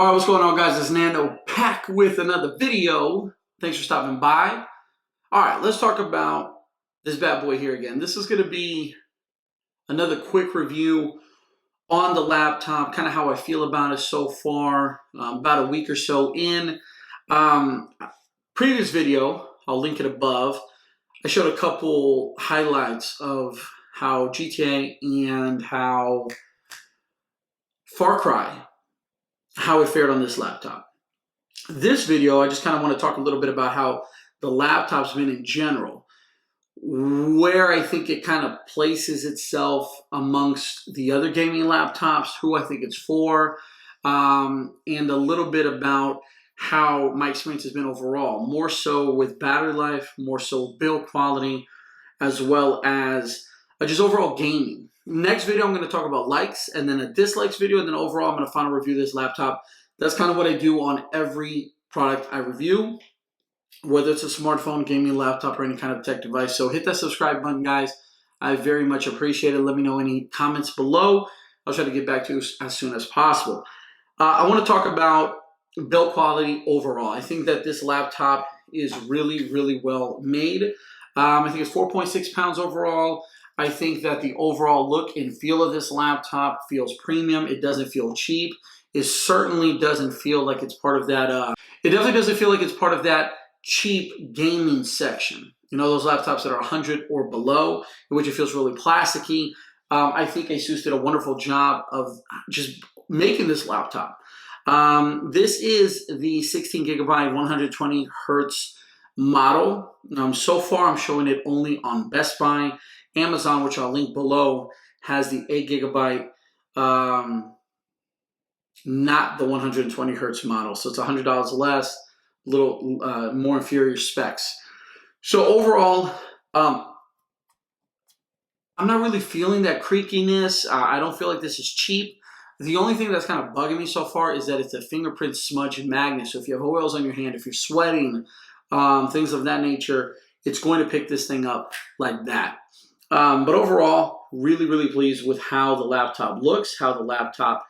All right, what's going on, guys? It's Nando back with another video. Thanks for stopping by. All right, let's talk about this bad boy here again. This is going to be another quick review on the laptop, kind of how I feel about it so far, about a week or so in. Previous video, I'll link it above. I showed a couple highlights of how GTA and how Far Cry, how it fared on this laptop. This video, I just kind of want to talk a little bit about how the laptop's been in general, where I think it kind of places itself amongst the other gaming laptops, who I think it's for, and a little bit about how my experience has been overall, more so with battery life, more so build quality, as well as just overall gaming. Next video, I'm going to talk about likes, and then a dislikes video, and then overall, I'm going to final review this laptop. That's kind of what I do on every product I review, whether it's a smartphone, gaming laptop, or any kind of tech device. So hit that subscribe button, guys. I very much appreciate it. Let me know any comments below. I'll try to get back to you as soon as possible. I want to talk about build quality overall. I think that this laptop is really, really well made. I think it's 4.6 pounds overall. I think that the overall look and feel of this laptop feels premium. It doesn't feel cheap. It certainly doesn't feel like it's part of that. It definitely doesn't feel like it's part of that cheap gaming section. You know, those laptops that are 100 or below, in which it feels really plasticky. I think Asus did a wonderful job of just making this laptop. This is the 16 gigabyte, 120 hertz model. So far, I'm showing it only on Best Buy. Amazon, which I'll link below, has the 8 gigabyte, not the 120 hertz model. So it's $100 less, a little more inferior specs. So overall, I'm not really feeling that creakiness. I don't feel like this is cheap. The only thing that's kind of bugging me so far is that it's a fingerprint smudge magnet. So if you have oils on your hand, if you're sweating, things of that nature, it's going to pick this thing up like that. But overall, really, really pleased with how the laptop looks, how the laptop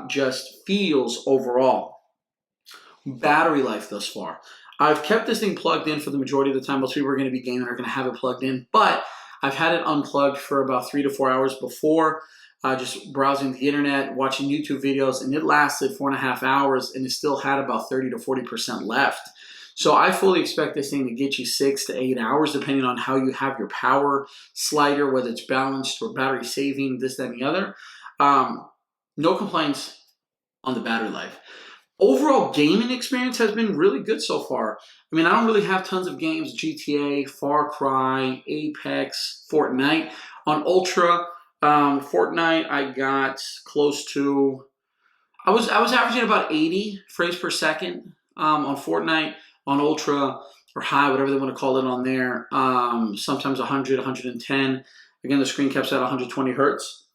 just feels overall. Battery life thus far. I've kept this thing plugged in for the majority of the time. Most people are going to be gaming are going to have it plugged in, but I've had it unplugged for about 3 to 4 hours before, just browsing the internet, watching YouTube videos, and it lasted 4.5 hours, and it still had about 30 to 40% left. So I fully expect this thing to get you 6 to 8 hours, depending on how you have your power slider, whether it's balanced or battery saving, this, that, and the other. No complaints on the battery life. Overall gaming experience has been really good so far. I mean, I don't really have tons of games, GTA, Far Cry, Apex, Fortnite. On Ultra, Fortnite, I got close to, I was averaging about 80 frames per second on Fortnite. On Ultra or High, whatever they want to call it on there, sometimes 100, 110. Again, the screen caps at 120 hertz.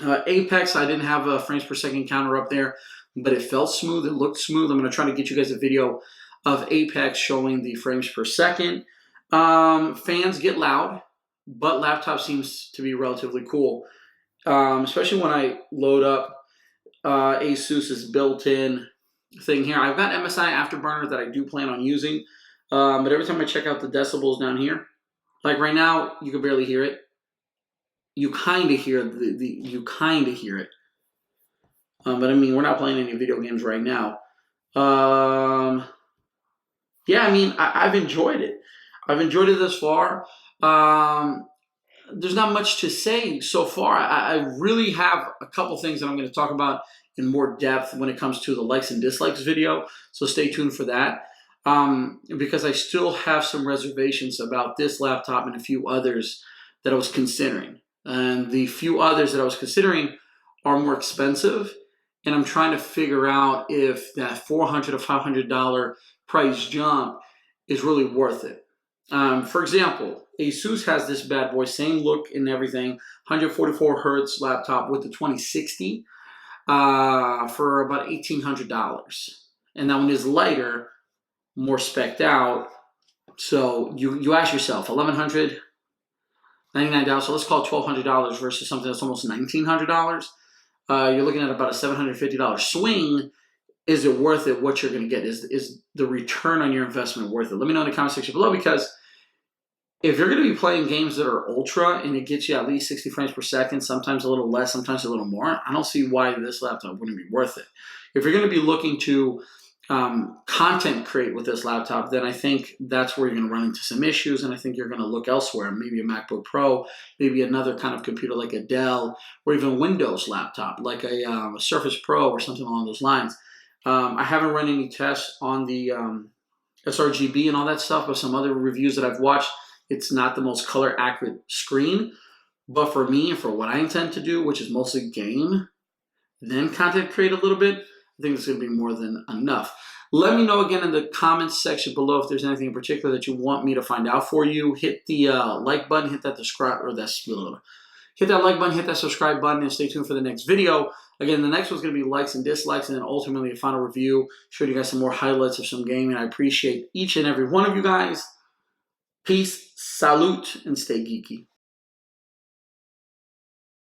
Apex, I didn't have a frames per second counter up there, but it felt smooth. It looked smooth. I'm going to try to get you guys a video of Apex showing the frames per second. Fans get loud, but laptop seems to be relatively cool, especially when I load up Asus's built-in thing here. I've got MSI Afterburner that I do plan on using, but every time I check out the decibels down here, like right now, you can barely hear it. You kind of hear you kind of hear it, but I mean, we're not playing any video games right now. Yeah, I mean, I've enjoyed it. I've enjoyed it thus far. There's not much to say so far. I really have a couple things that I'm going to talk about in more depth when it comes to the likes and dislikes video. So stay tuned for that. Because I still have some reservations about this laptop and a few others that I was considering. And the few others that I was considering are more expensive. And I'm trying to figure out if that $400 to $500 price jump is really worth it. For example, Asus has this bad boy, same look and everything, 144 hertz laptop with the 2060 for about $1,800. And that one is lighter, more specced out. So you ask yourself, $1,100, $99, so let's call it $1,200 versus something that's almost $1,900. You're looking at about a $750 swing is it worth it? What you're going to get is the return on your investment worth it? Let me know in the comment section below, because if you're going to be playing games that are ultra and it gets you at least 60 frames per second, sometimes a little less, sometimes a little more, I don't see why this laptop wouldn't be worth it. If you're going to be looking to content create with this laptop, then I think that's where you're going to run into some issues, and I think you're going to look elsewhere, maybe a MacBook Pro, maybe another kind of computer like a Dell, or even a Windows laptop like a Surface Pro or something along those lines. I haven't run any tests on the sRGB and all that stuff, but some other reviews that I've watched, it's not the most color accurate screen. But for me, and for what I intend to do, which is mostly game, then content create a little bit, I think it's going to be more than enough. Let me know again in the comments section below if there's anything in particular that you want me to find out for you. Hit the like button, hit that subscribe, or that's hit that like button, hit that subscribe button, and stay tuned for the next video. Again, the next one's going to be likes and dislikes, and then ultimately a final review, showing you guys some more highlights of some gaming. I appreciate each and every one of you guys. Peace, salute, and stay geeky.